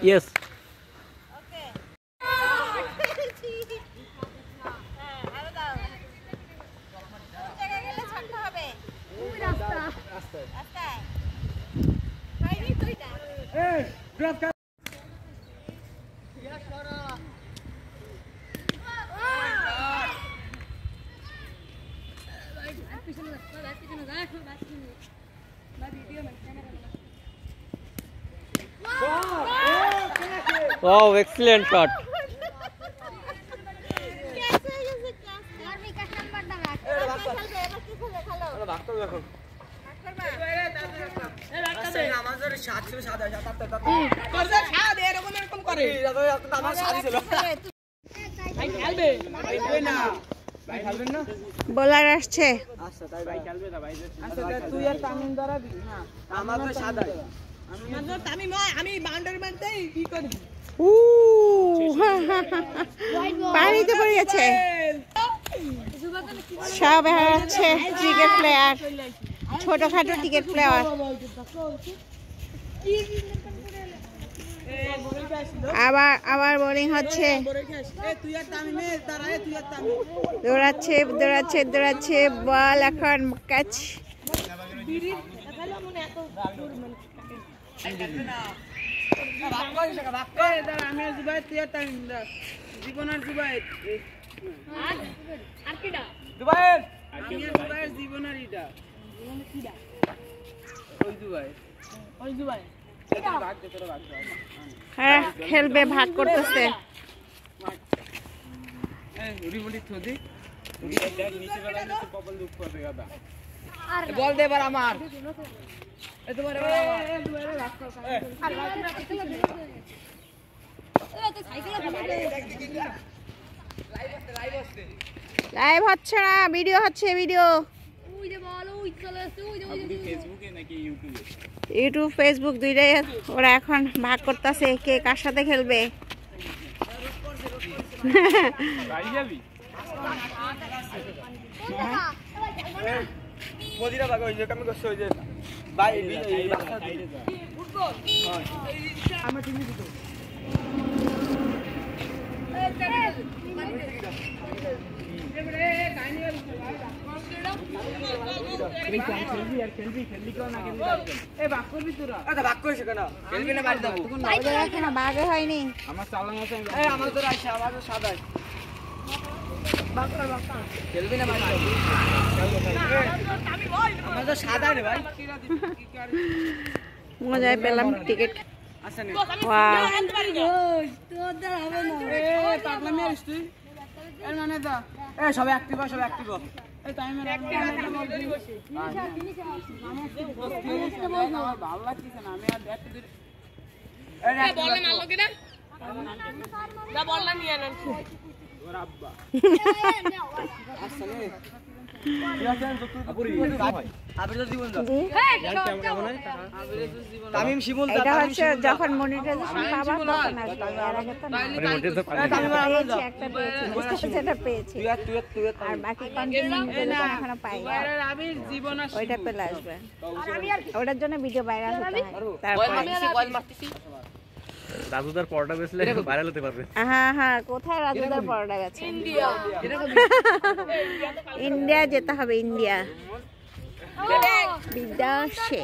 Yes. Wow, excellent shot. Bowler আসছে পানিতে পড়ে গেছে সব হারাচ্ছে ক্রিকেট প্লেয়ার ছোটখাটো ক্রিকেট প্লেয়ার আবার বোলিং হচ্ছে দৌড়াচ্ছে দৌড়াচ্ছে দৌড়াচ্ছে বল এখন ক্যাচ হ্যাঁ খেলবে ভাগ করতেছে বল দে এবার আমার লাইভ হচ্ছে না ভিডিও হচ্ছে ভিডিও ইউটিউব ফেসবুক দুইটাই ওরা এখন ভাগ করতেছে কে কার সাথে খেলবে বাঘে হয়নি মজায় পেলাম টিকিট সবাই অ্যাক্টিভ সবাই অ্যাক্টিভ ভালো লাগছে না আমি আর এটা হচ্ছে যখন মনিটাইজেশন পাবা তখন আসবে এর আগে তো না পেয়েছি আর বাকি কন্টেন্ট এখনো পাই ওইটা পেলে আসবে ওটার জন্য ভিডিও ভাইরাল হতে হয় তারপরে রাজুদার পরোটা বেচলে ভাইরাল হতে পারবে হ্যাঁ হ্যাঁ কোথায় রাজুদার পরোটা বেচে ইন্ডিয়া যেতে হবে ইন্ডিয়া বিদেশে